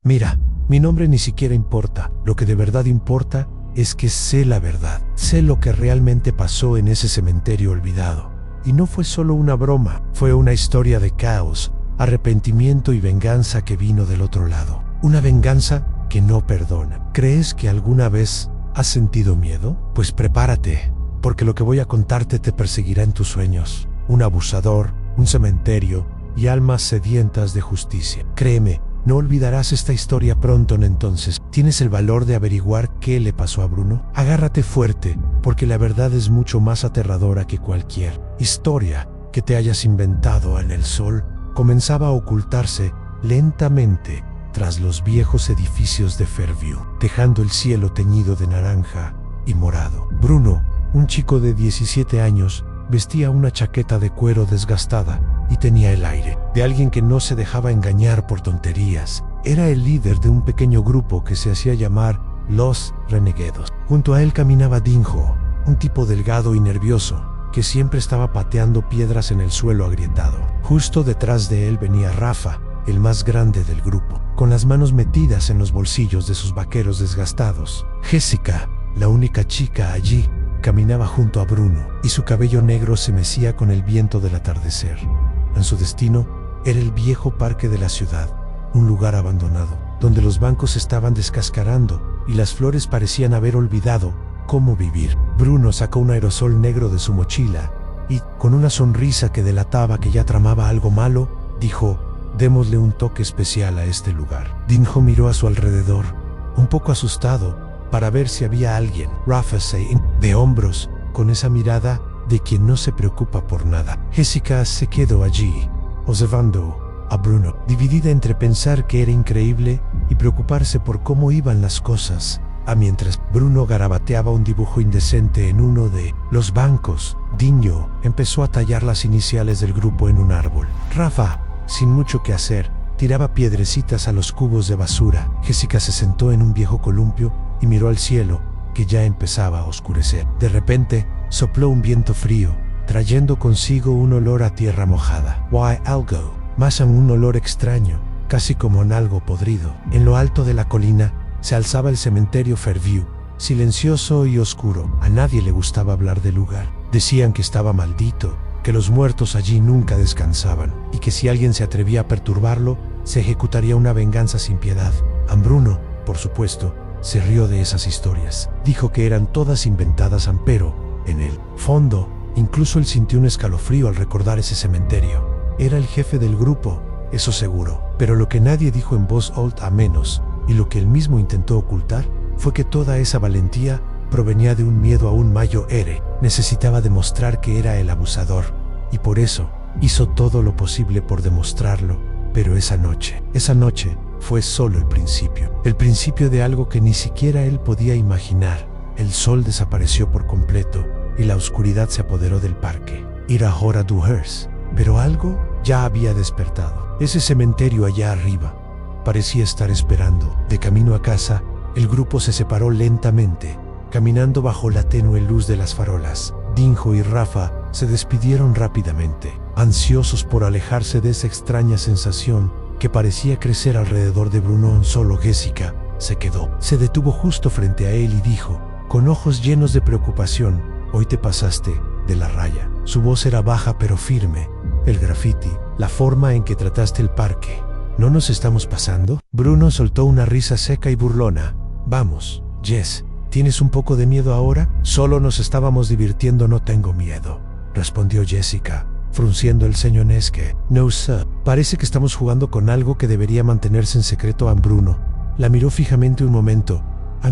Mira, mi nombre ni siquiera importa. Lo que de verdad importa es que sé la verdad. Sé lo que realmente pasó en ese cementerio olvidado. Y no fue solo una broma, fue una historia de caos, arrepentimiento y venganza que vino del otro lado. Una venganza que no perdona. ¿Crees que alguna vez has sentido miedo? Pues prepárate, porque lo que voy a contarte te perseguirá en tus sueños. Un abusador, un cementerio y almas sedientas de justicia. Créeme, no olvidarás esta historia pronto. Entonces, ¿tienes el valor de averiguar qué le pasó a Bruno? Agárrate fuerte, porque la verdad es mucho más aterradora que cualquier historia que te hayas inventado. En el sol comenzaba a ocultarse lentamente tras los viejos edificios de Fairview, dejando el cielo teñido de naranja y morado. Bruno, un chico de 17 años, vestía una chaqueta de cuero desgastada y tenía el aire de alguien que no se dejaba engañar por tonterías. Era el líder de un pequeño grupo que se hacía llamar Los Renegados. Junto a él caminaba Dinho, un tipo delgado y nervioso que siempre estaba pateando piedras en el suelo agrietado. Justo detrás de él venía Rafa, el más grande del grupo, con las manos metidas en los bolsillos de sus vaqueros desgastados. Jessica, la única chica allí, caminaba junto a Bruno y su cabello negro se mecía con el viento del atardecer. En su destino era el viejo parque de la ciudad, un lugar abandonado, donde los bancos estaban descascarando y las flores parecían haber olvidado cómo vivir. Bruno sacó un aerosol negro de su mochila y, con una sonrisa que delataba que ya tramaba algo malo, dijo: «Démosle un toque especial a este lugar». Dinho miró a su alrededor, un poco asustado, para ver si había alguien. Rafa se de hombros, con esa mirada de quien no se preocupa por nada. Jessica se quedó allí, observando a Bruno, dividida entre pensar que era increíble y preocuparse por cómo iban las cosas. Mientras Bruno garabateaba un dibujo indecente en uno de los bancos, Dinho empezó a tallar las iniciales del grupo en un árbol. Rafa, sin mucho que hacer, tiraba piedrecitas a los cubos de basura. Jessica se sentó en un viejo columpio y miró al cielo, que ya empezaba a oscurecer. De repente, sopló un viento frío, trayendo consigo un olor a tierra mojada. Algo, más aún un olor extraño, casi como en algo podrido. En lo alto de la colina se alzaba el cementerio Fairview, silencioso y oscuro. A nadie le gustaba hablar del lugar. Decían que estaba maldito, que los muertos allí nunca descansaban, y que si alguien se atrevía a perturbarlo, se ejecutaría una venganza sin piedad. Bruno, por supuesto, se rió de esas historias. Dijo que eran todas inventadas, pero, en el fondo, incluso él sintió un escalofrío al recordar ese cementerio. Era el jefe del grupo, eso seguro, pero lo que nadie dijo en voz alta menos, y lo que él mismo intentó ocultar, fue que toda esa valentía provenía de un miedo aún mayor. Necesitaba demostrar que era el abusador, y por eso hizo todo lo posible por demostrarlo. Pero esa noche fue solo el principio de algo que ni siquiera él podía imaginar. El sol desapareció por completo y la oscuridad se apoderó del parque. Era hora de irse, pero algo ya había despertado. Ese cementerio allá arriba parecía estar esperando. De camino a casa, el grupo se separó lentamente, caminando bajo la tenue luz de las farolas. Dinho y Rafa se despidieron rápidamente, ansiosos por alejarse de esa extraña sensación que parecía crecer alrededor de Bruno. Solo Jessica se quedó. Se detuvo justo frente a él y dijo, con ojos llenos de preocupación: «Hoy te pasaste de la raya». Su voz era baja pero firme. «El graffiti, la forma en que trataste el parque, ¿no nos estamos pasando?». Bruno soltó una risa seca y burlona. «Vamos, Jess, ¿tienes un poco de miedo ahora?». «Solo nos estábamos divirtiendo, no tengo miedo», respondió Jessica, frunciendo el ceño. «No, sir. Parece que estamos jugando con algo que debería mantenerse en secreto». Bruno la miró fijamente un momento.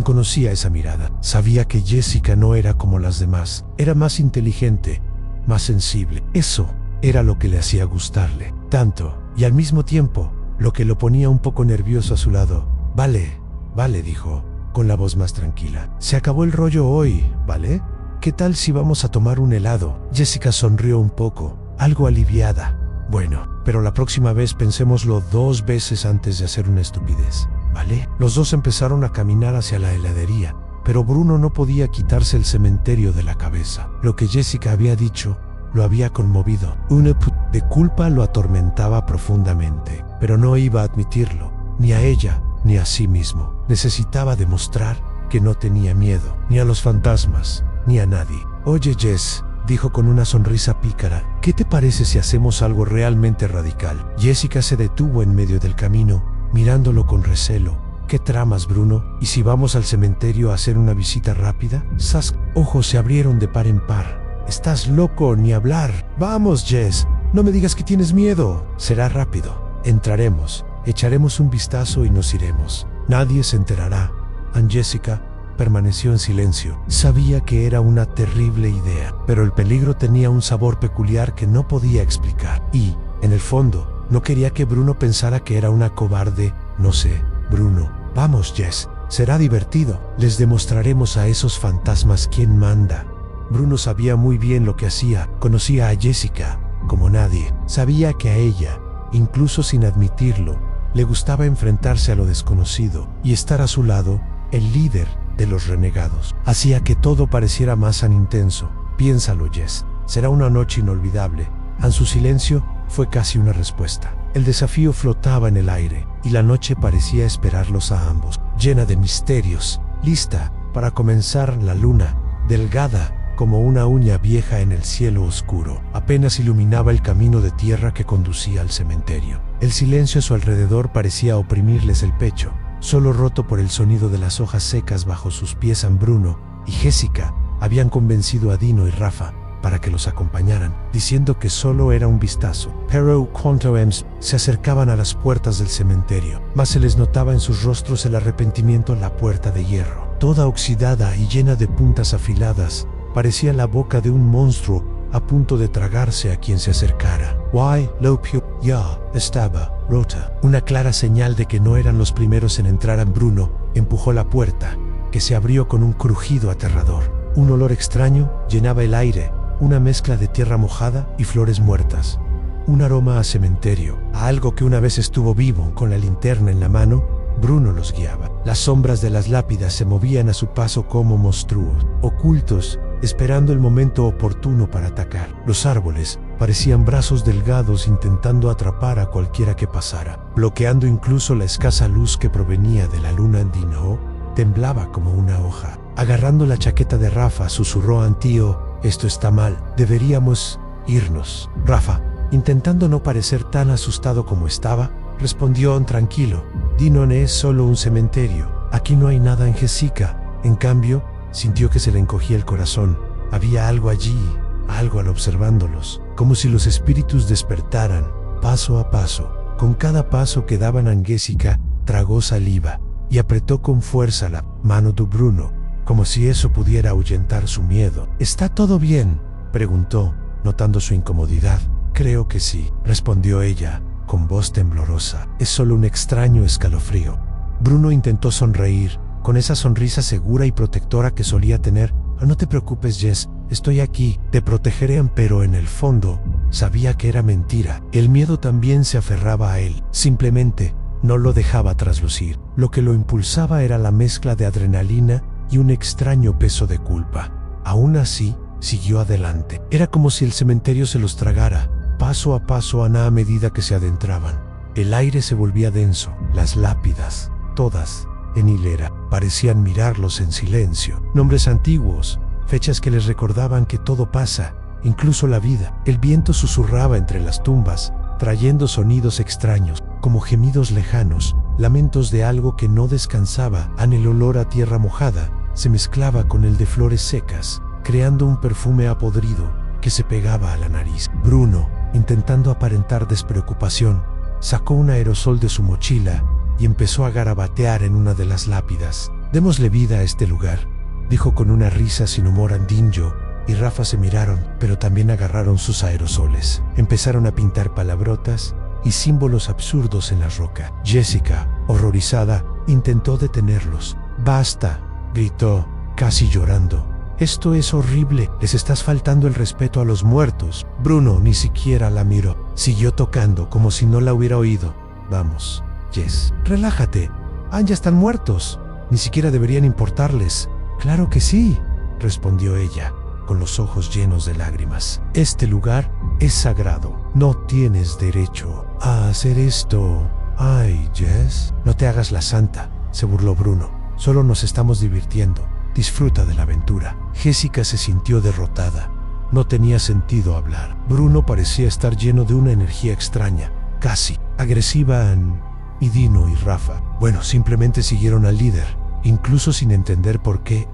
Conocía esa mirada. Sabía que Jessica no era como las demás. Era más inteligente, más sensible. Eso era lo que le hacía gustarle tanto, y al mismo tiempo, lo que lo ponía un poco nervioso a su lado. Vale, dijo, con la voz más tranquila. «Se acabó el rollo hoy, ¿vale? ¿Qué tal si vamos a tomar un helado?». Jessica sonrió un poco, algo aliviada. «Bueno, pero la próxima vez pensémoslo 2 veces antes de hacer una estupidez, ¿vale?». Los dos empezaron a caminar hacia la heladería, pero Bruno no podía quitarse el cementerio de la cabeza. Lo que Jessica había dicho lo había conmovido. Una de culpa lo atormentaba profundamente, pero no iba a admitirlo, ni a ella ni a sí mismo. Necesitaba demostrar que no tenía miedo, ni a los fantasmas, ni a nadie. Oye, Jess, dijo con una sonrisa pícara, ¿qué te parece si hacemos algo realmente radical? Jessica se detuvo en medio del camino, mirándolo con recelo. ¿Qué tramas, Bruno? ¿Y si vamos al cementerio a hacer una visita rápida? Sus ojos se abrieron de par en par. ¿Estás loco? Ni hablar. Vamos, Jess. No me digas que tienes miedo. Será rápido. Entraremos, echaremos un vistazo y nos iremos. Nadie se enterará. Aunt Jessica permaneció en silencio. Sabía que era una terrible idea, pero el peligro tenía un sabor peculiar que no podía explicar. Y, en el fondo, no quería que Bruno pensara que era una cobarde. No sé, Bruno. Vamos, Jess. Será divertido. Les demostraremos a esos fantasmas quién manda. Bruno sabía muy bien lo que hacía. Conocía a Jessica como nadie. Sabía que a ella, incluso sin admitirlo, le gustaba enfrentarse a lo desconocido y estar a su lado, el líder de los renegados. Hacía que todo pareciera más tan intenso. Piénsalo, Jess. Será una noche inolvidable. En su silencio fue casi una respuesta. El desafío flotaba en el aire y la noche parecía esperarlos a ambos, llena de misterios, lista para comenzar. La luna, delgada como una uña vieja en el cielo oscuro, apenas iluminaba el camino de tierra que conducía al cementerio. El silencio a su alrededor parecía oprimirles el pecho, solo roto por el sonido de las hojas secas bajo sus pies. Bruno y Jessica habían convencido a Dino y Rafa para que los acompañaran, diciendo que solo era un vistazo. Pero cuando se acercaban a las puertas del cementerio, más se les notaba en sus rostros el arrepentimiento. La puerta de hierro, toda oxidada y llena de puntas afiladas, parecía la boca de un monstruo a punto de tragarse a quien se acercara. La puerta ya estaba rota, una clara señal de que no eran los primeros en entrar. Bruno empujó la puerta, que se abrió con un crujido aterrador. Un olor extraño llenaba el aire, una mezcla de tierra mojada y flores muertas. Un aroma a cementerio, a algo que una vez estuvo vivo. Con la linterna en la mano, Bruno los guiaba. Las sombras de las lápidas se movían a su paso como monstruos, ocultos, esperando el momento oportuno para atacar. Los árboles parecían brazos delgados intentando atrapar a cualquiera que pasara, bloqueando incluso la escasa luz que provenía de la luna. Dino temblaba como una hoja. Agarrando la chaqueta de Rafa, susurró a Tío, esto está mal, deberíamos irnos. Rafa, intentando no parecer tan asustado como estaba, respondió tranquilo, Dino es solo un cementerio, aquí no hay nada. En Jessica, en cambio, sintió que se le encogía el corazón. Había algo allí, algo al observándolos, como si los espíritus despertaran, paso a paso. Con cada paso que daban, Aunt Jessica tragó saliva y apretó con fuerza la mano de Bruno, como si eso pudiera ahuyentar su miedo. ¿Está todo bien?, preguntó, notando su incomodidad. Creo que sí, respondió ella, con voz temblorosa. Es solo un extraño escalofrío. Bruno intentó sonreír, con esa sonrisa segura y protectora que solía tener. No te preocupes, Jess, estoy aquí, te protegeré. Pero en el fondo, sabía que era mentira. El miedo también se aferraba a él, simplemente no lo dejaba traslucir. Lo que lo impulsaba era la mezcla de adrenalina y un extraño peso de culpa. Aún así, siguió adelante. Era como si el cementerio se los tragara, paso a paso, a medida que se adentraban. El aire se volvía denso. Las lápidas, todas en hilera, parecían mirarlos en silencio. Nombres antiguos, fechas que les recordaban que todo pasa, incluso la vida. El viento susurraba entre las tumbas, trayendo sonidos extraños, como gemidos lejanos, lamentos de algo que no descansaba. El olor a tierra mojada se mezclaba con el de flores secas, creando un perfume apodrido que se pegaba a la nariz. Bruno, intentando aparentar despreocupación, sacó un aerosol de su mochila y empezó a garabatear en una de las lápidas. Démosle vida a este lugar, dijo con una risa sin humor. Dinjo y Rafa se miraron, pero también agarraron sus aerosoles. Empezaron a pintar palabrotas y símbolos absurdos en la roca. Jessica, horrorizada, intentó detenerlos. «Basta», gritó, casi llorando. «Esto es horrible, les estás faltando el respeto a los muertos». Bruno ni siquiera la miró. Siguió tocando como si no la hubiera oído. «Vamos, Jess, relájate. Ya están muertos. Ni siquiera deberían importarles». «Claro que sí», respondió ella, con los ojos llenos de lágrimas. «Este lugar es sagrado. No tienes derecho a hacer esto». Ay, Jess, no te hagas la santa, se burló Bruno. Solo nos estamos divirtiendo. Disfruta de la aventura. Jessica se sintió derrotada. No tenía sentido hablar. Bruno parecía estar lleno de una energía extraña, casi agresiva. Y Dino y Rafa, bueno, simplemente siguieron al líder, incluso sin entender por qué.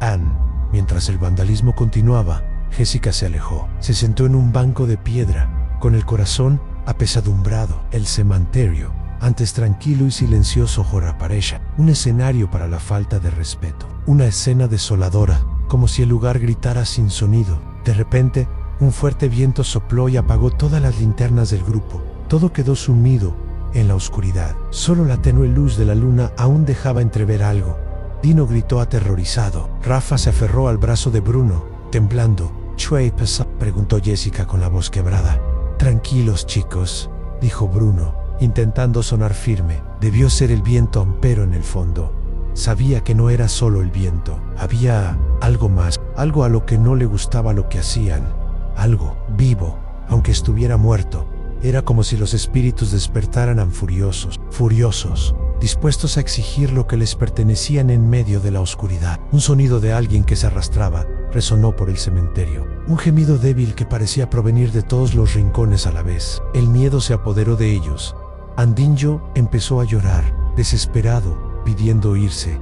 Mientras el vandalismo continuaba, Jessica se alejó. Se sentó en un banco de piedra, con el corazón apesadumbrado. El cementerio, antes tranquilo y silencioso, ahora parecía un escenario para la falta de respeto. Una escena desoladora, como si el lugar gritara sin sonido. De repente, un fuerte viento sopló y apagó todas las linternas del grupo. Todo quedó sumido en la oscuridad. Solo la tenue luz de la luna aún dejaba entrever algo. Dino gritó aterrorizado. Rafa se aferró al brazo de Bruno, temblando. ¿Qué pasa?, preguntó Jessica con la voz quebrada. Tranquilos, chicos, dijo Bruno, intentando sonar firme. Debió ser el viento, pero en el fondo sabía que no era solo el viento. Había algo más, algo a lo que no le gustaba lo que hacían. Algo vivo, aunque estuviera muerto. Era como si los espíritus despertaran furiosos, dispuestos a exigir lo que les pertenecían en medio de la oscuridad. Un sonido de alguien que se arrastraba resonó por el cementerio. Un gemido débil que parecía provenir de todos los rincones a la vez. El miedo se apoderó de ellos. Andinho empezó a llorar, desesperado, pidiendo irse.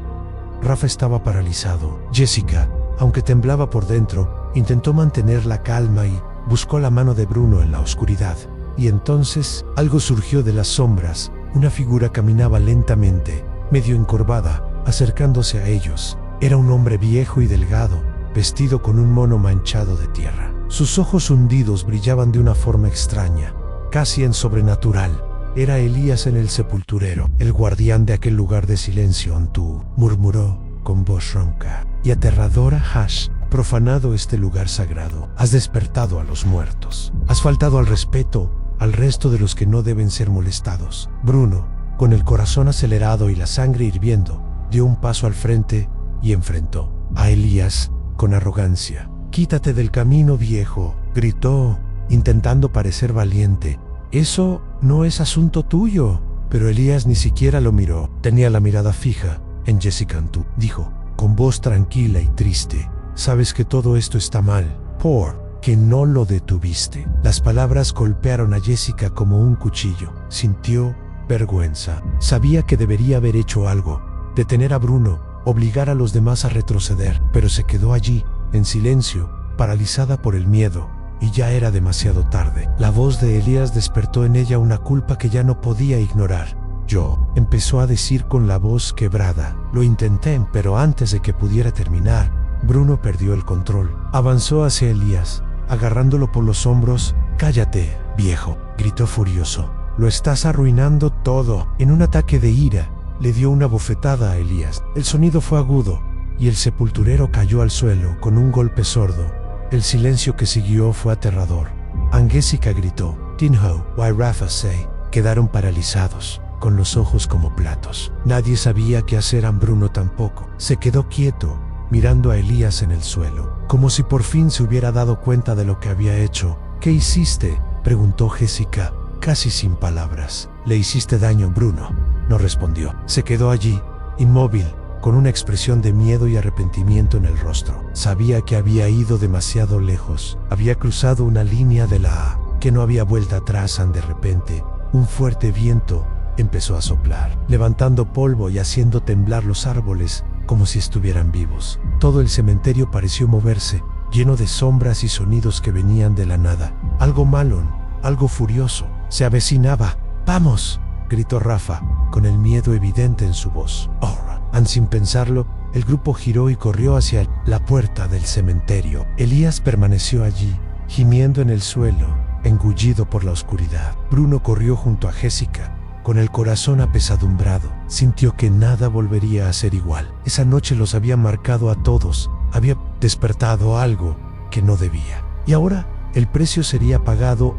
Rafa estaba paralizado. Jessica, aunque temblaba por dentro, intentó mantener la calma y buscó la mano de Bruno en la oscuridad. Y entonces algo surgió de las sombras. Una figura caminaba lentamente, medio encorvada, acercándose a ellos. Era un hombre viejo y delgado, vestido con un mono manchado de tierra. Sus ojos hundidos brillaban de una forma extraña, casi en sobrenatural. Era Elías en el sepulturero, el guardián de aquel lugar de silencio. Antú, murmuró con voz ronca y aterradora. Has profanado este lugar sagrado. Has despertado a los muertos. Has faltado al respeto al resto de los que no deben ser molestados. Bruno, con el corazón acelerado y la sangre hirviendo, dio un paso al frente y enfrentó a Elías con arrogancia. «Quítate del camino, viejo», gritó, intentando parecer valiente. «Eso no es asunto tuyo». Pero Elías ni siquiera lo miró. Tenía la mirada fija en Jessica Antú. Dijo, con voz tranquila y triste, «Sabes que todo esto está mal, que no lo detuviste». Las palabras golpearon a Jessica como un cuchillo. Sintió vergüenza. Sabía que debería haber hecho algo, detener a Bruno, obligar a los demás a retroceder, pero se quedó allí, en silencio, paralizada por el miedo, y ya era demasiado tarde. La voz de Elías despertó en ella una culpa que ya no podía ignorar. «Yo», empezó a decir con la voz quebrada. «Lo intenté, pero antes de que pudiera terminar, Bruno perdió el control». Avanzó hacia Elías, agarrándolo por los hombros. «Cállate, viejo», gritó furioso. «Lo estás arruinando todo». En un ataque de ira, le dio una bofetada a Elías. El sonido fue agudo, y el sepulturero cayó al suelo con un golpe sordo. El silencio que siguió fue aterrador. Jessica gritó, «Tinho, why Rafa say». Quedaron paralizados, con los ojos como platos. Nadie sabía qué hacer. Bruno tampoco. Se quedó quieto, mirando a Elías en el suelo, como si por fin se hubiera dado cuenta de lo que había hecho. «¿Qué hiciste?», preguntó Jessica, casi sin palabras. «Le hiciste daño, Bruno», no respondió. Se quedó allí, inmóvil, con una expresión de miedo y arrepentimiento en el rostro. Sabía que había ido demasiado lejos. Había cruzado una línea de la que no había vuelta atrás. De repente, un fuerte viento empezó a soplar, levantando polvo y haciendo temblar los árboles como si estuvieran vivos. Todo el cementerio pareció moverse, lleno de sombras y sonidos que venían de la nada. Algo malo, algo furioso, se avecinaba. «¡Vamos!», gritó Rafa, con el miedo evidente en su voz. Sin pensarlo, el grupo giró y corrió hacia la puerta del cementerio. Elías permaneció allí, gimiendo en el suelo, engullido por la oscuridad. Bruno corrió junto a Jessica, con el corazón apesadumbrado. Sintió que nada volvería a ser igual. Esa noche los había marcado a todos. Había despertado algo que no debía. Y ahora el precio sería pagado.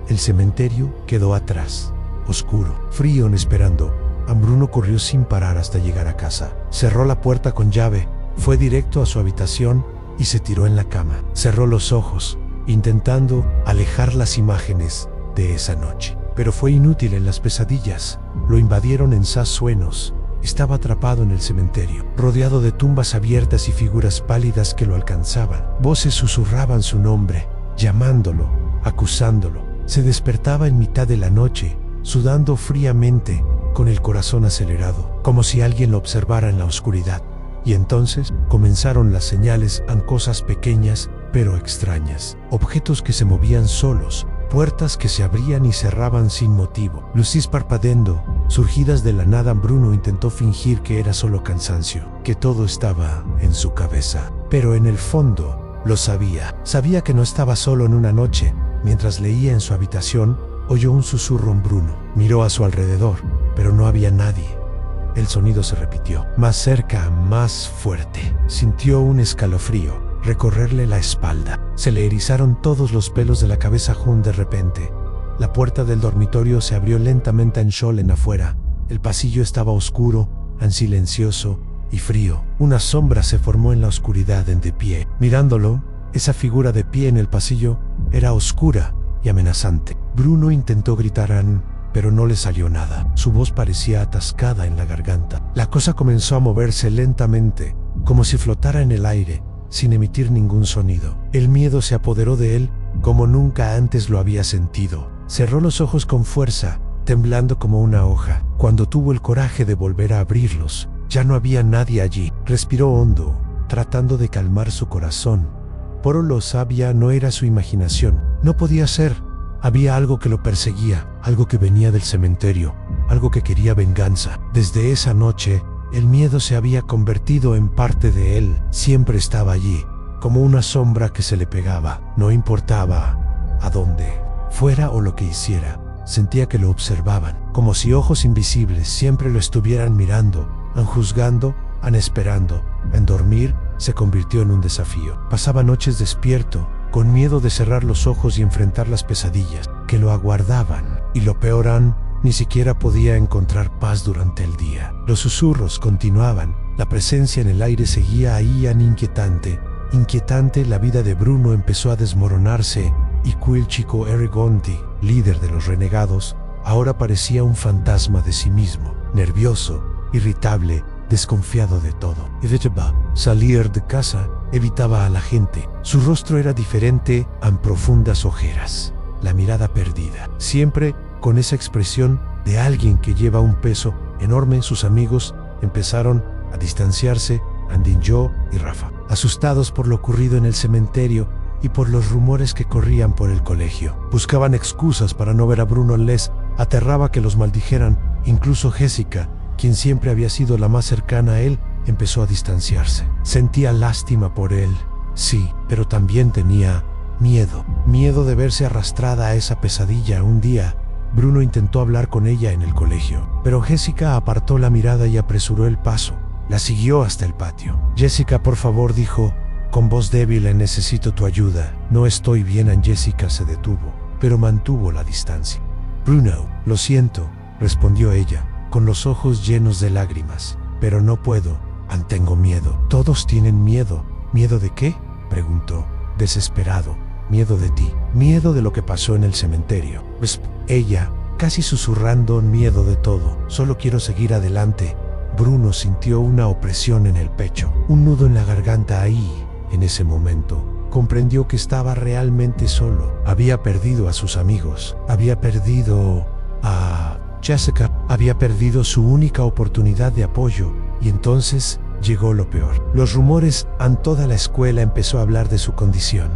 El cementerio quedó atrás, oscuro, frío, esperando. Bruno corrió sin parar hasta llegar a casa. Cerró la puerta con llave, fue directo a su habitación y se tiró en la cama. Cerró los ojos, intentando alejar las imágenes de esa noche. Pero fue inútil en las pesadillas. Lo invadieron en sueños. Estaba atrapado en el cementerio, rodeado de tumbas abiertas y figuras pálidas que lo alcanzaban. Voces susurraban su nombre, llamándolo, acusándolo. Se despertaba en mitad de la noche, sudando fríamente, con el corazón acelerado, como si alguien lo observara en la oscuridad. Y entonces comenzaron las señales en cosas pequeñas, pero extrañas. Objetos que se movían solos, puertas que se abrían y cerraban sin motivo. Luces parpadeando, surgidas de la nada. Bruno intentó fingir que era solo cansancio, que todo estaba en su cabeza. Pero en el fondo, lo sabía. Sabía que no estaba solo en una noche. Mientras leía en su habitación, oyó un susurro en Bruno. Miró a su alrededor, pero no había nadie. El sonido se repitió, más cerca, más fuerte. Sintió un escalofrío recorrerle la espalda. Se le erizaron todos los pelos de la cabeza. De repente, la puerta del dormitorio se abrió lentamente en afuera. El pasillo estaba oscuro, silencioso y frío. Una sombra se formó en la oscuridad de pie. Mirándolo, esa figura de pie en el pasillo era oscura y amenazante. Bruno intentó gritar, pero no le salió nada. Su voz parecía atascada en la garganta. La cosa comenzó a moverse lentamente, como si flotara en el aire, sin emitir ningún sonido. El miedo se apoderó de él como nunca antes lo había sentido. Cerró los ojos con fuerza, temblando como una hoja. Cuando tuvo el coraje de volver a abrirlos, ya no había nadie allí. Respiró hondo, tratando de calmar su corazón. Pero lo sabía, no era su imaginación. No podía ser. Había algo que lo perseguía, algo que venía del cementerio, algo que quería venganza. Desde esa noche, el miedo se había convertido en parte de él. Siempre estaba allí, como una sombra que se le pegaba. No importaba a dónde fuera o lo que hiciera. Sentía que lo observaban, como si ojos invisibles siempre lo estuvieran mirando, juzgando, esperando. En dormir, se convirtió en un desafío. Pasaba noches despierto, con miedo de cerrar los ojos y enfrentar las pesadillas que lo aguardaban. Y lo peor, ni siquiera podía encontrar paz durante el día. Los susurros continuaban, la presencia en el aire seguía ahí, inquietante. Inquietante, la vida de Bruno empezó a desmoronarse, y el chico Erigonti, líder de los renegados, ahora parecía un fantasma de sí mismo, nervioso, irritable, desconfiado de todo. Evitaba salir de casa, evitaba a la gente. Su rostro era diferente, en profundas ojeras, la mirada perdida, siempre con esa expresión de alguien que lleva un peso enorme. Sus amigos empezaron a distanciarse, Yo y Rafa, asustados por lo ocurrido en el cementerio y por los rumores que corrían por el colegio. Buscaban excusas para no ver a Bruno. Les aterraba que los maldijeran. Incluso Jessica, quien siempre había sido la más cercana a él, empezó a distanciarse. Sentía lástima por él, sí, pero también tenía miedo. Miedo de verse arrastrada a esa pesadilla. Un día, Bruno intentó hablar con ella en el colegio, pero Jessica apartó la mirada y apresuró el paso. La siguió hasta el patio. Jessica, por favor, dijo, con voz débil, necesito tu ayuda. No estoy bien. Jessica se detuvo, pero mantuvo la distancia. Bruno, lo siento, respondió ella, con los ojos llenos de lágrimas, pero no puedo, tengo miedo. Todos tienen miedo. ¿Miedo de qué?, preguntó, desesperado. Miedo de ti, miedo de lo que pasó en el cementerio. Ella, casi susurrando, miedo de todo. Solo quiero seguir adelante. Bruno sintió una opresión en el pecho, un nudo en la garganta. Ahí, en ese momento, comprendió que estaba realmente solo. Había perdido a sus amigos, había perdido a Jessica, había perdido su única oportunidad de apoyo. Y entonces llegó lo peor. Los rumores en toda la escuela empezó a hablar de su condición.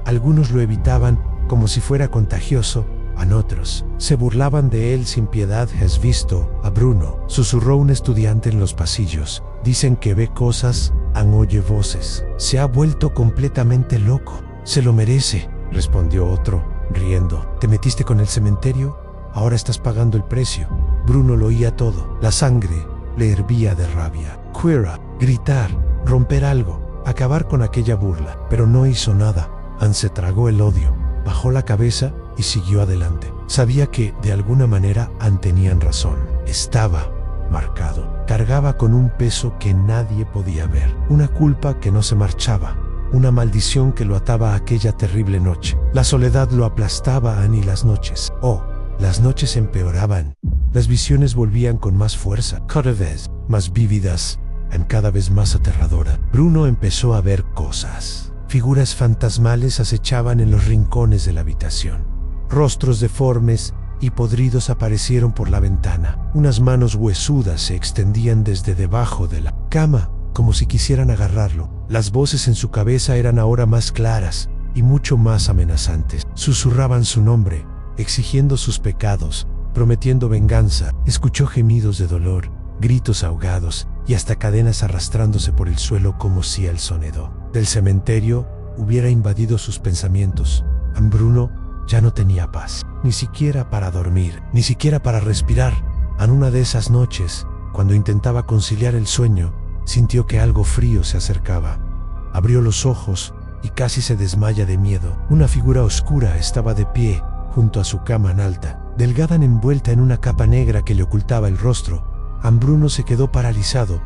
Algunos lo evitaban como si fuera contagioso, otros se burlaban de él sin piedad. ¿Has visto a Bruno?, susurró un estudiante en los pasillos. Dicen que ve cosas, oye voces. Se ha vuelto completamente loco. Se lo merece, respondió otro, riendo. ¿Te metiste con el cementerio? Ahora estás pagando el precio. Bruno lo oía todo. La sangre le hervía de rabia. Quería gritar, romper algo, acabar con aquella burla, pero no hizo nada. Se tragó el odio, bajó la cabeza y siguió adelante. Sabía que, de alguna manera, tenían razón. Estaba marcado. Cargaba con un peso que nadie podía ver. Una culpa que no se marchaba. Una maldición que lo ataba a aquella terrible noche. La soledad lo aplastaba y las noches, Las noches empeoraban. Las visiones volvían con más fuerza, cada vez más vívidas, cada vez más aterradora. Bruno empezó a ver cosas. Figuras fantasmales acechaban en los rincones de la habitación. Rostros deformes y podridos aparecieron por la ventana. Unas manos huesudas se extendían desde debajo de la cama, como si quisieran agarrarlo. Las voces en su cabeza eran ahora más claras y mucho más amenazantes. Susurraban su nombre, exigiendo sus pecados, prometiendo venganza. Escuchó gemidos de dolor, gritos ahogados y hasta cadenas arrastrándose por el suelo como si el sonido del cementerio hubiera invadido sus pensamientos. Bruno ya no tenía paz, ni siquiera para dormir, ni siquiera para respirar. En una de esas noches, cuando intentaba conciliar el sueño, sintió que algo frío se acercaba. Abrió los ojos y casi se desmaya de miedo. Una figura oscura estaba de pie junto a su cama en alta, delgada envuelta en una capa negra que le ocultaba el rostro. Bruno se quedó paralizado.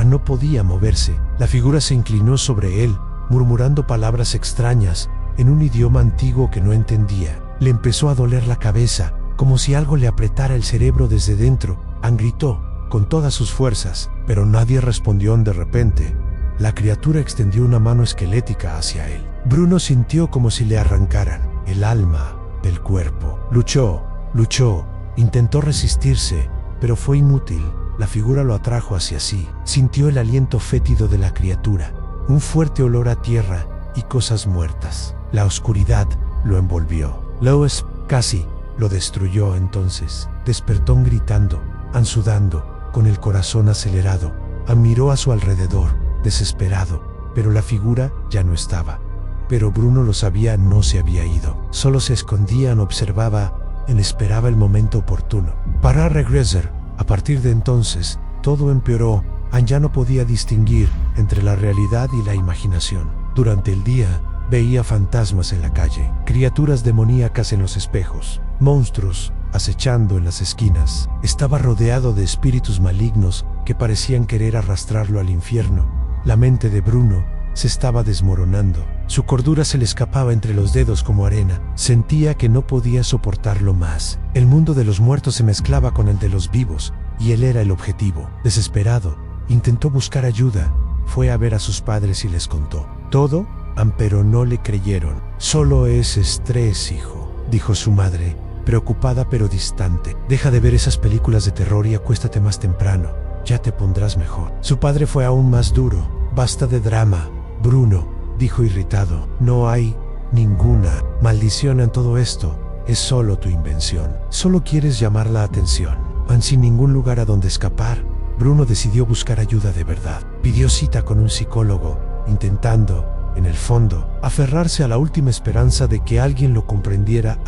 No podía moverse. La figura se inclinó sobre él, murmurando palabras extrañas en un idioma antiguo que no entendía. Le empezó a doler la cabeza, como si algo le apretara el cerebro desde dentro. Gritó con todas sus fuerzas, pero nadie respondió. De repente, la criatura extendió una mano esquelética hacia él. Bruno sintió como si le arrancaran el alma del cuerpo. Luchó, intentó resistirse, pero fue inútil. La figura lo atrajo hacia sí. Sintió el aliento fétido de la criatura, un fuerte olor a tierra y cosas muertas. La oscuridad lo envolvió. Lois casi lo destruyó. Entonces despertó gritando, sudando, con el corazón acelerado. Miró a su alrededor, desesperado, pero la figura ya no estaba. Pero Bruno lo sabía, no se había ido. Solo se escondía, observaba, esperaba el momento oportuno para regresar. A partir de entonces, todo empeoró. Ya no podía distinguir entre la realidad y la imaginación. Durante el día, veía fantasmas en la calle, criaturas demoníacas en los espejos, monstruos acechando en las esquinas. Estaba rodeado de espíritus malignos que parecían querer arrastrarlo al infierno. La mente de Bruno se estaba desmoronando. Su cordura se le escapaba entre los dedos como arena. Sentía que no podía soportarlo más. El mundo de los muertos se mezclaba con el de los vivos, y él era el objetivo. Desesperado, intentó buscar ayuda. Fue a ver a sus padres y les contó todo, pero no le creyeron. Solo es estrés, hijo, dijo su madre, preocupada pero distante. Deja de ver esas películas de terror y acuéstate más temprano. Ya te pondrás mejor. Su padre fue aún más duro. Basta de drama, Bruno, dijo irritado. No hay ninguna maldición en todo esto. Es solo tu invención. Solo quieres llamar la atención. Sin ningún lugar a donde escapar, Bruno decidió buscar ayuda de verdad. Pidió cita con un psicólogo, intentando, en el fondo, aferrarse a la última esperanza de que alguien lo comprendiera.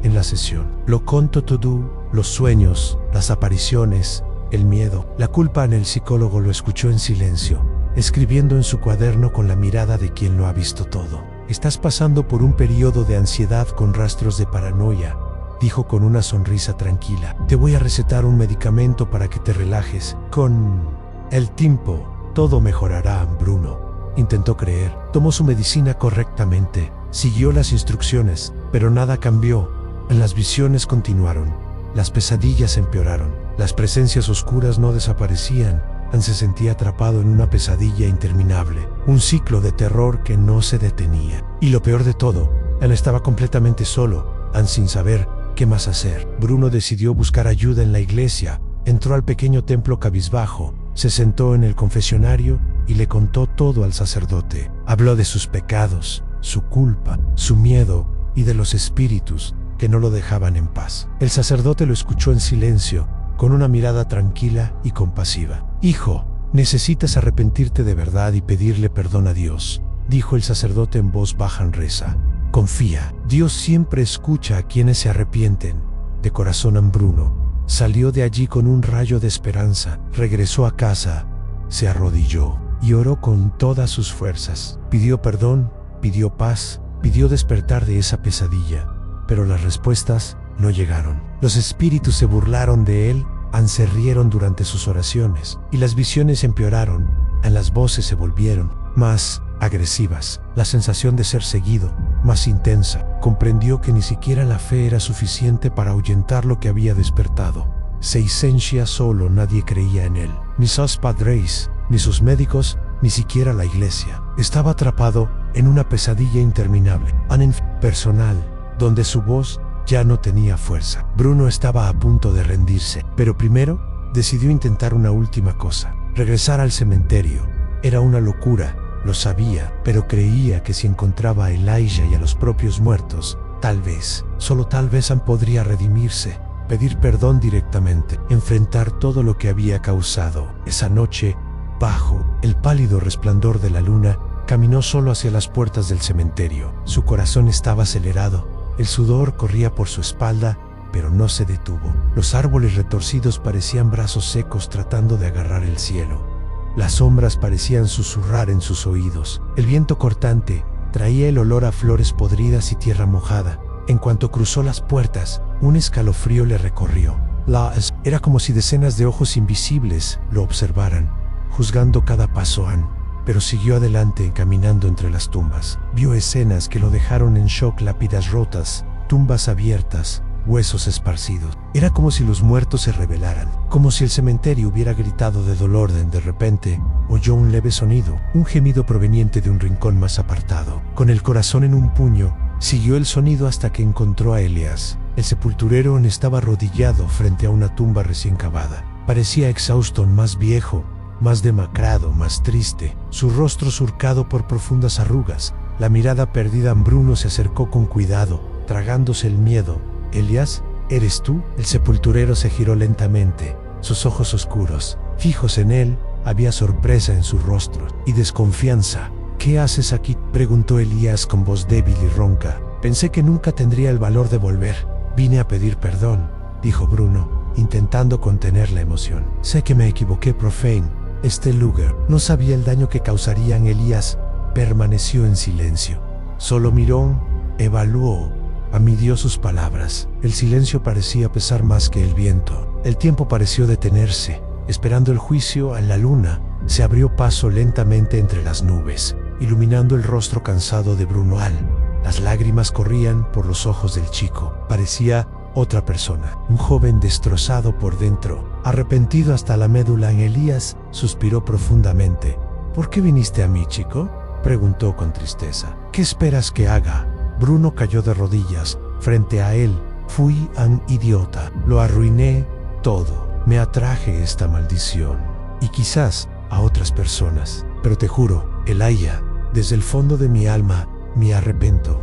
En la sesión lo contó todo: los sueños, las apariciones, el miedo, la culpa. El psicólogo lo escuchó en silencio, escribiendo en su cuaderno con la mirada de quien lo ha visto todo. Estás pasando por un periodo de ansiedad con rastros de paranoia, dijo con una sonrisa tranquila. Te voy a recetar un medicamento para que te relajes. Con el tiempo, todo mejorará. Bruno intentó creer. Tomó su medicina correctamente, siguió las instrucciones, pero nada cambió. Las visiones continuaron, las pesadillas empeoraron, las presencias oscuras no desaparecían. Se sentía atrapado en una pesadilla interminable, un ciclo de terror que no se detenía. Y lo peor de todo, estaba completamente solo, sin saber qué más hacer. Bruno decidió buscar ayuda en la iglesia. Entró al pequeño templo cabizbajo, se sentó en el confesionario y le contó todo al sacerdote. Habló de sus pecados, su culpa, su miedo y de los espíritus que no lo dejaban en paz. El sacerdote lo escuchó en silencio, con una mirada tranquila y compasiva. Hijo, necesitas arrepentirte de verdad y pedirle perdón a Dios, dijo el sacerdote en voz baja. Reza, confía, Dios siempre escucha a quienes se arrepienten. De corazón. Bruno salió de allí con un rayo de esperanza. Regresó a casa, se arrodilló y oró con todas sus fuerzas. Pidió perdón, pidió paz, pidió despertar de esa pesadilla, pero las respuestas no llegaron. Los espíritus se burlaron de él, se rieron durante sus oraciones, y las visiones empeoraron. Las voces se volvieron más agresivas. La sensación de ser seguido, más intensa. Comprendió que ni siquiera la fe era suficiente para ahuyentar lo que había despertado. Se sentía solo, nadie creía en él. Ni sus padres, ni sus médicos, ni siquiera la iglesia. Estaba atrapado en una pesadilla interminable, personal, donde su voz ya no tenía fuerza. Bruno estaba a punto de rendirse, pero primero decidió intentar una última cosa: regresar al cementerio. Era una locura, lo sabía, pero creía que si encontraba a Elijah y a los propios muertos, tal vez, solo tal vez, podría redimirse, pedir perdón directamente, enfrentar todo lo que había causado. Esa noche, bajo el pálido resplandor de la luna, caminó solo hacia las puertas del cementerio. Su corazón estaba acelerado, el sudor corría por su espalda, pero no se detuvo. Los árboles retorcidos parecían brazos secos tratando de agarrar el cielo. Las sombras parecían susurrar en sus oídos. El viento cortante traía el olor a flores podridas y tierra mojada. En cuanto cruzó las puertas, un escalofrío le recorrió. Era como si decenas de ojos invisibles lo observaran, juzgando cada paso, pero siguió adelante caminando entre las tumbas. Vio escenas que lo dejaron en shock: lápidas rotas, tumbas abiertas, huesos esparcidos. Era como si los muertos se rebelaran, como si el cementerio hubiera gritado de dolor. De repente, oyó un leve sonido, un gemido proveniente de un rincón más apartado. Con el corazón en un puño, siguió el sonido hasta que encontró a Elias. El sepulturero estaba arrodillado frente a una tumba recién cavada. Parecía exhausto, más viejo, más demacrado, más triste, su rostro surcado por profundas arrugas, la mirada perdida. Bruno se acercó con cuidado, tragándose el miedo. «Elias, ¿eres tú?». El sepulturero se giró lentamente, sus ojos oscuros, fijos en él. Había sorpresa en su rostro y desconfianza. «¿Qué haces aquí?», preguntó Elias con voz débil y ronca. «Pensé que nunca tendría el valor de volver. Vine a pedir perdón», dijo Bruno, intentando contener la emoción. «Sé que me equivoqué, Profane. Este lugar, no sabía el daño que causarían». Elias permaneció en silencio. Solo miró, evaluó, midió sus palabras. El silencio parecía pesar más que el viento. El tiempo pareció detenerse, esperando el juicio. La luna se abrió paso lentamente entre las nubes, iluminando el rostro cansado de Bruno. Las lágrimas corrían por los ojos del chico. Parecía otra persona, un joven destrozado por dentro, arrepentido hasta la médula. Elías suspiró profundamente. «¿Por qué viniste a mí, chico?», preguntó con tristeza. «¿Qué esperas que haga?». Bruno cayó de rodillas frente a él. «Fui un idiota. Lo arruiné todo. Me atraje esta maldición. Y quizás a otras personas. Pero te juro, Elijah, desde el fondo de mi alma, me arrepiento».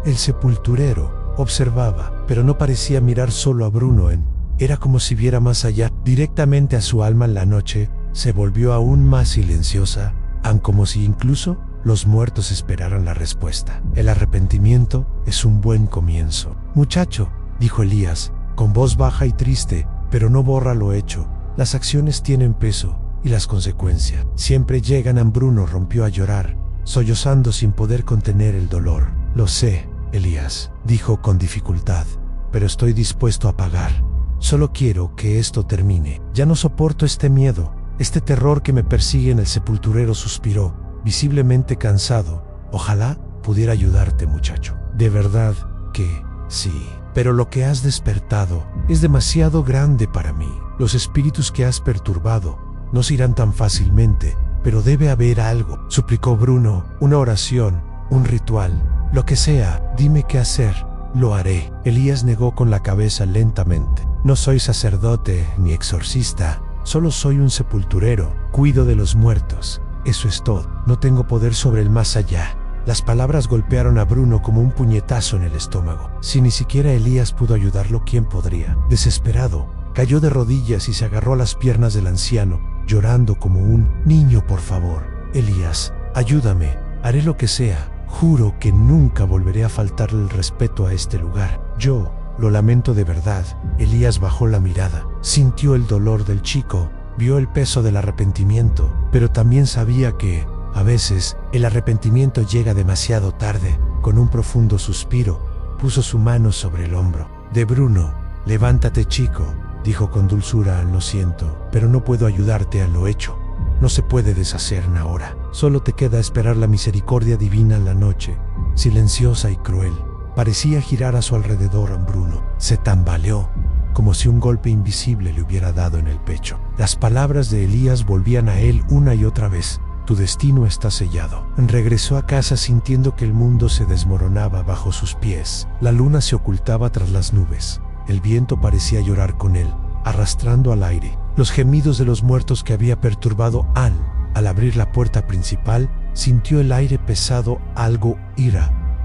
El sepulturero observaba, pero no parecía mirar solo a Bruno. Era como si viera más allá, directamente a su alma. La noche se volvió aún más silenciosa, como si incluso los muertos esperaran la respuesta. «El arrepentimiento es un buen comienzo, muchacho», dijo Elías, con voz baja y triste, «pero no borra lo hecho. Las acciones tienen peso y las consecuencias siempre llegan». Bruno rompió a llorar, sollozando sin poder contener el dolor. «Lo sé, Elías», dijo con dificultad, «pero estoy dispuesto a pagar. Solo quiero que esto termine. Ya no soporto este miedo, este terror que me persigue». El sepulturero suspiró, visiblemente cansado. «Ojalá pudiera ayudarte, muchacho. De verdad que sí. Pero lo que has despertado es demasiado grande para mí. Los espíritus que has perturbado no se irán tan fácilmente, pero debe haber algo», suplicó Bruno. «Una oración, un ritual, lo que sea. Dime qué hacer. Lo haré». Elías negó con la cabeza lentamente. «No soy sacerdote ni exorcista. Solo soy un sepulturero. Cuido de los muertos. Eso es todo. No tengo poder sobre el más allá». Las palabras golpearon a Bruno como un puñetazo en el estómago. Si ni siquiera Elías pudo ayudarlo, ¿quién podría? Desesperado, cayó de rodillas y se agarró a las piernas del anciano, llorando como un niño. «Por favor, Elías, ayúdame. Haré lo que sea. Juro que nunca volveré a faltarle el respeto a este lugar. Yo lo lamento de verdad». Elías bajó la mirada, sintió el dolor del chico, vio el peso del arrepentimiento, pero también sabía que, a veces, el arrepentimiento llega demasiado tarde. Con un profundo suspiro, puso su mano sobre el hombro de Bruno. «Levántate, chico», dijo con dulzura. «Lo siento, pero no puedo ayudarte a lo hecho. No se puede deshacer ahora. Solo te queda esperar la misericordia divina. La noche silenciosa y cruel. Parecía girar a su alrededor. Bruno se tambaleó, como si un golpe invisible le hubiera dado en el pecho. Las palabras de Elías volvían a él una y otra vez. Tu destino está sellado. Regresó a casa sintiendo que el mundo se desmoronaba bajo sus pies. La luna se ocultaba tras las nubes. El viento parecía llorar con él, arrastrando al aire los gemidos de los muertos que había perturbado Anne. Al abrir la puerta principal, sintió el aire pesado, algo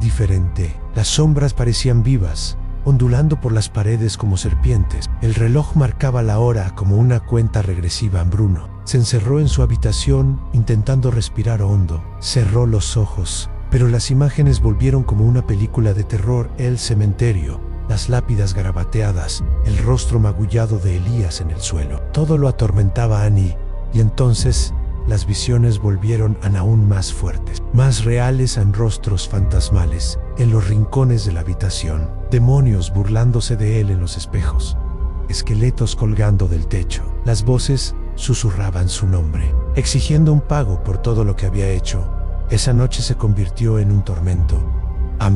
diferente. Las sombras parecían vivas, ondulando por las paredes como serpientes. El reloj marcaba la hora como una cuenta regresiva. Bruno se encerró en su habitación, intentando respirar hondo. Cerró los ojos, pero las imágenes volvieron como una película de terror. El cementerio, las lápidas garabateadas, el rostro magullado de Elías en el suelo. Todo lo atormentaba a Annie, y entonces las visiones volvieron aún más fuertes, más reales, en rostros fantasmales, en los rincones de la habitación, demonios burlándose de él en los espejos, esqueletos colgando del techo. Las voces susurraban su nombre, exigiendo un pago por todo lo que había hecho. Esa noche se convirtió en un tormento.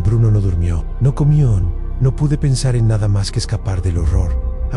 Bruno no durmió, no comió, no pude pensar en nada más que escapar del horror.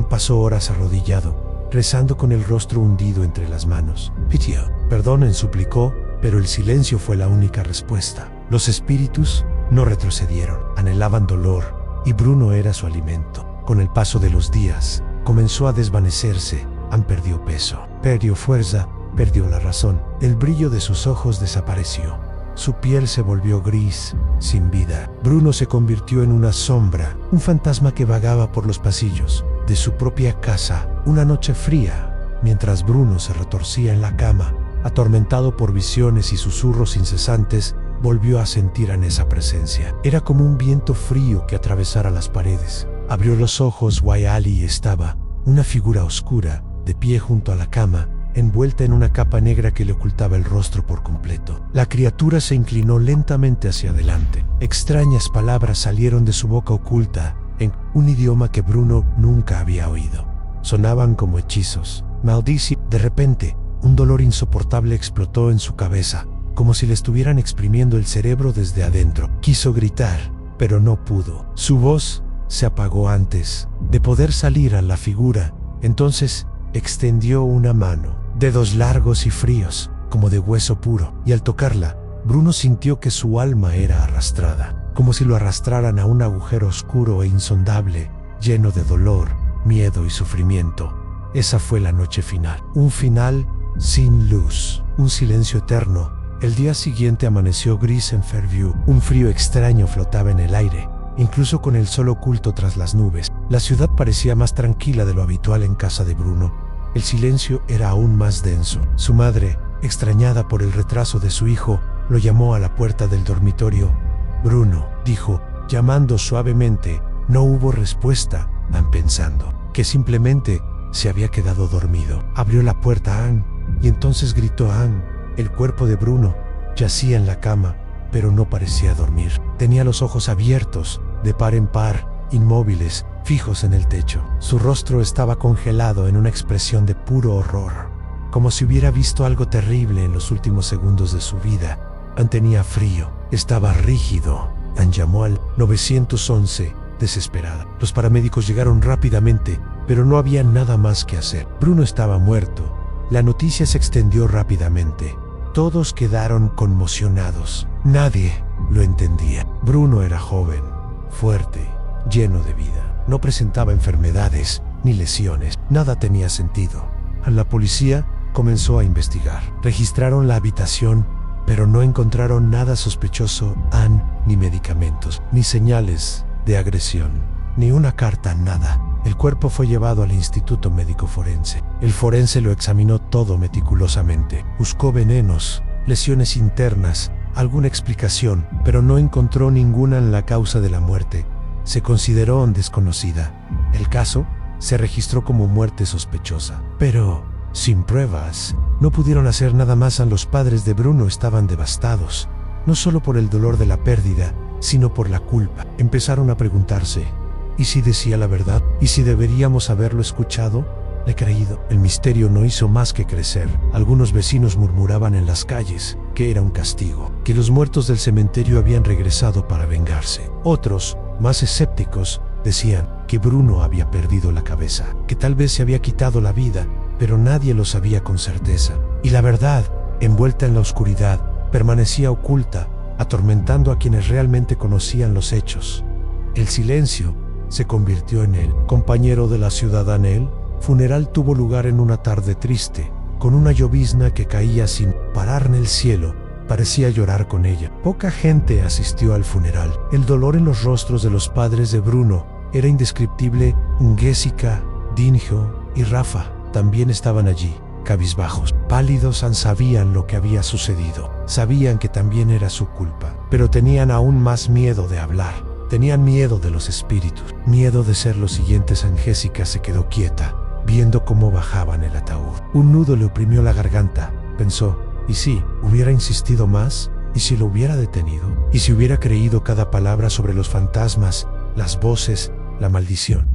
Pasó horas arrodillado, rezando con el rostro hundido entre las manos. Pitio, perdonen, suplicó, pero el silencio fue la única respuesta. Los espíritus no retrocedieron, anhelaban dolor, y Bruno era su alimento. Con el paso de los días, comenzó a desvanecerse. Perdió peso, perdió fuerza, perdió la razón. El brillo de sus ojos desapareció. Su piel se volvió gris, sin vida. Bruno se convirtió en una sombra, un fantasma que vagaba por los pasillos de su propia casa. Una noche fría, mientras Bruno se retorcía en la cama, atormentado por visiones y susurros incesantes, volvió a sentir en esa presencia. Era como un viento frío que atravesara las paredes. Abrió los ojos. Wayali estaba, una figura oscura, de pie junto a la cama, envuelta en una capa negra que le ocultaba el rostro por completo. La criatura se inclinó lentamente hacia adelante. Extrañas palabras salieron de su boca oculta, en un idioma que Bruno nunca había oído. Sonaban como hechizos. Maldici. De repente, un dolor insoportable explotó en su cabeza, como si le estuvieran exprimiendo el cerebro desde adentro. Quiso gritar, pero no pudo. Su voz se apagó antes de poder salir. A la figura entonces extendió una mano, dedos largos y fríos, como de hueso puro, y al tocarla, Bruno sintió que su alma era arrastrada, como si lo arrastraran a un agujero oscuro e insondable, lleno de dolor, miedo y sufrimiento. Esa fue la noche final. Un final sin luz, un silencio eterno. El día siguiente amaneció gris en Fairview. Un frío extraño flotaba en el aire, incluso con el sol oculto tras las nubes. La ciudad parecía más tranquila de lo habitual en casa de Bruno. El silencio era aún más denso. Su madre, extrañada por el retraso de su hijo, lo llamó a la puerta del dormitorio. Bruno, dijo, llamando suavemente. No hubo respuesta, pensando que simplemente se había quedado dormido. Abrió la puerta Anne, y entonces gritó Anne. El cuerpo de Bruno yacía en la cama, pero no parecía dormir. Tenía los ojos abiertos, de par en par, inmóviles, fijos en el techo. Su rostro estaba congelado en una expresión de puro horror, como si hubiera visto algo terrible en los últimos segundos de su vida. Anne tenía frío, estaba rígido. Anne llamó al 911, desesperada. Los paramédicos llegaron rápidamente, pero no había nada más que hacer. Bruno estaba muerto. La noticia se extendió rápidamente. Todos quedaron conmocionados. Nadie lo entendía. Bruno era joven, fuerte, lleno de vida. No presentaba enfermedades ni lesiones. Nada tenía sentido. La policía comenzó a investigar. Registraron la habitación, pero no encontraron nada sospechoso, ni medicamentos, ni señales de agresión, ni una carta, nada. El cuerpo fue llevado al Instituto Médico Forense. El forense lo examinó todo meticulosamente. Buscó venenos, lesiones internas, alguna explicación, pero no encontró ninguna en la causa de la muerte. Se consideró desconocida. El caso se registró como muerte sospechosa. Pero, sin pruebas, no pudieron hacer nada más. Los padres de Bruno estaban devastados, no solo por el dolor de la pérdida, sino por la culpa. Empezaron a preguntarse, ¿y si decía la verdad? ¿Y si deberíamos haberlo escuchado? Le he creído. El misterio no hizo más que crecer. Algunos vecinos murmuraban en las calles que era un castigo, que los muertos del cementerio habían regresado para vengarse. Otros, más escépticos, decían que Bruno había perdido la cabeza, que tal vez se había quitado la vida, pero nadie lo sabía con certeza. Y la verdad, envuelta en la oscuridad, permanecía oculta, atormentando a quienes realmente conocían los hechos. El silencio se convirtió en el compañero de la ciudadana. El funeral tuvo lugar en una tarde triste, con una llovizna que caía sin parar en el cielo. Parecía llorar con ella. Poca gente asistió al funeral. El dolor en los rostros de los padres de Bruno era indescriptible. Jessica, Dinho y Rafa también estaban allí, cabizbajos, pálidos. Sabían lo que había sucedido. Sabían que también era su culpa, pero tenían aún más miedo de hablar. Tenían miedo de los espíritus, miedo de ser los siguientes. Jessica se quedó quieta, viendo cómo bajaban el ataúd. Un nudo le oprimió la garganta. Pensó, ¿y si hubiera insistido más? ¿Y si lo hubiera detenido? ¿Y si hubiera creído cada palabra sobre los fantasmas, las voces, la maldición?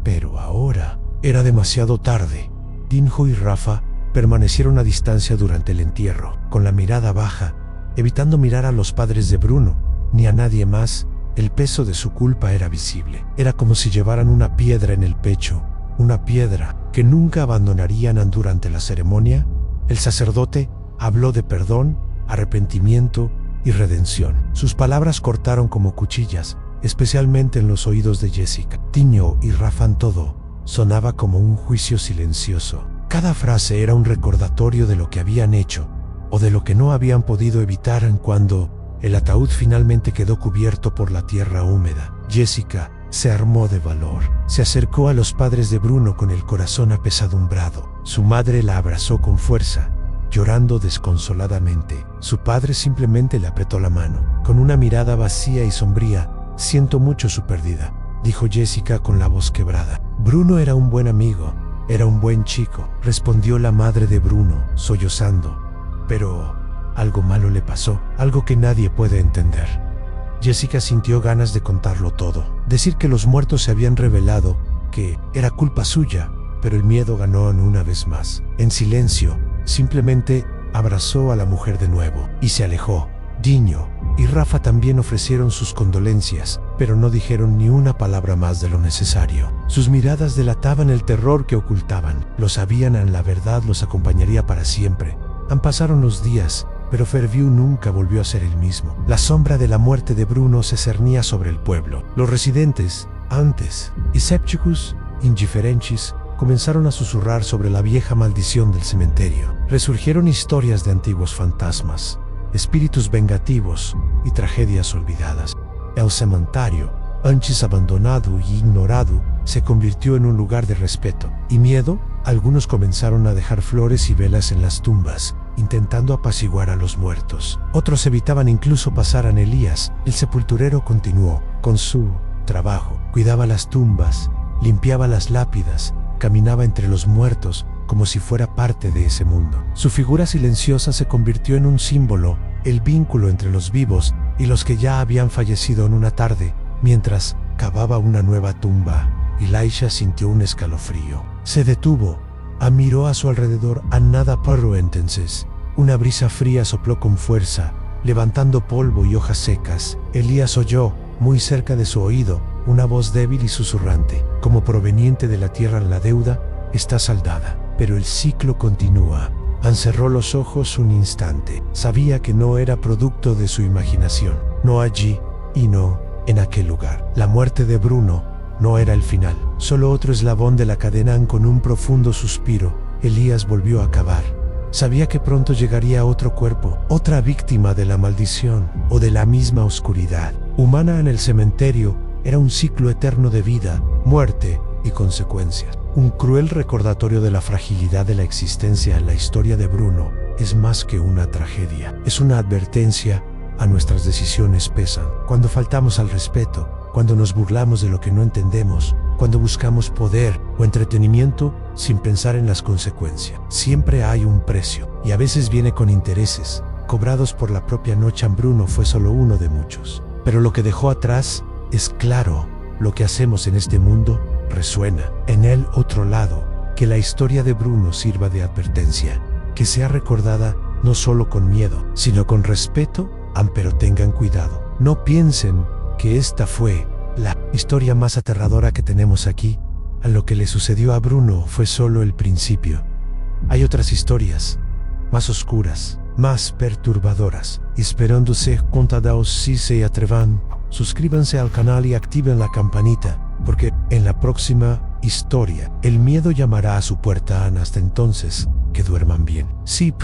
Pero ahora era demasiado tarde. Dinho y Rafa permanecieron a distancia durante el entierro, con la mirada baja, evitando mirar a los padres de Bruno, ni a nadie más. El peso de su culpa era visible. Era como si llevaran una piedra en el pecho, una piedra que nunca abandonarían. Durante la ceremonia, el sacerdote habló de perdón, arrepentimiento y redención. Sus palabras cortaron como cuchillas, especialmente en los oídos de Jessica. Dinho y Rafa. Todo sonaba como un juicio silencioso. Cada frase era un recordatorio de lo que habían hecho o de lo que no habían podido evitar. Cuando el ataúd finalmente quedó cubierto por la tierra húmeda, Jessica se armó de valor. Se acercó a los padres de Bruno con el corazón apesadumbrado. Su madre la abrazó con fuerza, llorando desconsoladamente. Su padre simplemente le apretó la mano. Con una mirada vacía y sombría, «Siento mucho su pérdida», dijo Jessica con la voz quebrada. «Bruno era un buen amigo, era un buen chico», respondió la madre de Bruno, sollozando. «Pero algo malo le pasó, algo que nadie puede entender». Jessica sintió ganas de contarlo todo, decir que los muertos se habían revelado, que era culpa suya, pero el miedo ganó una vez más. En silencio, simplemente abrazó a la mujer de nuevo y se alejó. Dinho y Rafa también ofrecieron sus condolencias, pero no dijeron ni una palabra más de lo necesario. Sus miradas delataban el terror que ocultaban. Lo sabían, la verdad los acompañaría para siempre. Pasaron los días, pero Fairview nunca volvió a ser el mismo. La sombra de la muerte de Bruno se cernía sobre el pueblo. Los residentes, antes escépticos, indiferentes, comenzaron a susurrar sobre la vieja maldición del cementerio. Resurgieron historias de antiguos fantasmas, espíritus vengativos y tragedias olvidadas. El cementerio, antes abandonado y ignorado, se convirtió en un lugar de respeto y miedo. Algunos comenzaron a dejar flores y velas en las tumbas, intentando apaciguar a los muertos. Otros evitaban incluso pasar a Elías. El sepulturero continuó con su trabajo. Cuidaba las tumbas, limpiaba las lápidas, caminaba entre los muertos como si fuera parte de ese mundo. Su figura silenciosa se convirtió en un símbolo, el vínculo entre los vivos y los que ya habían fallecido. En una tarde, mientras cavaba una nueva tumba, Elisha sintió un escalofrío. Se detuvo, miró a su alrededor. Nada pasó entonces. Una brisa fría sopló con fuerza, levantando polvo y hojas secas. Elías oyó, muy cerca de su oído, una voz débil y susurrante, como proveniente de la tierra. La deuda está saldada, pero el ciclo continúa. Cerró los ojos un instante. Sabía que no era producto de su imaginación. No allí y no en aquel lugar. La muerte de Bruno no era el final, solo otro eslabón de la cadena. Con un profundo suspiro, Elías volvió a cavar. Sabía que pronto llegaría otro cuerpo, otra víctima de la maldición o de la misma oscuridad humana. En el cementerio era un ciclo eterno de vida, muerte y consecuencias. Un cruel recordatorio de la fragilidad de la existencia. La historia de Bruno es más que una tragedia, es una advertencia. A nuestras decisiones pesan. Cuando faltamos al respeto, cuando nos burlamos de lo que no entendemos, cuando buscamos poder o entretenimiento sin pensar en las consecuencias. Siempre hay un precio, y a veces viene con intereses, cobrados por la propia noche. Bruno fue solo uno de muchos, pero lo que dejó atrás es claro. Lo que hacemos en este mundo resuena. En el otro lado, Que la historia de Bruno sirva de advertencia, que sea recordada no solo con miedo, sino con respeto, pero tengan cuidado. No piensen que esta fue la historia más aterradora que tenemos aquí. A lo que le sucedió a Bruno fue solo el principio. Hay otras historias, más oscuras, más perturbadoras. Esperando ser contadas si se atrevan. Suscríbanse al canal y activen la campanita, porque en la próxima historia, el miedo llamará a su puerta. Hasta entonces, que duerman bien. Zip.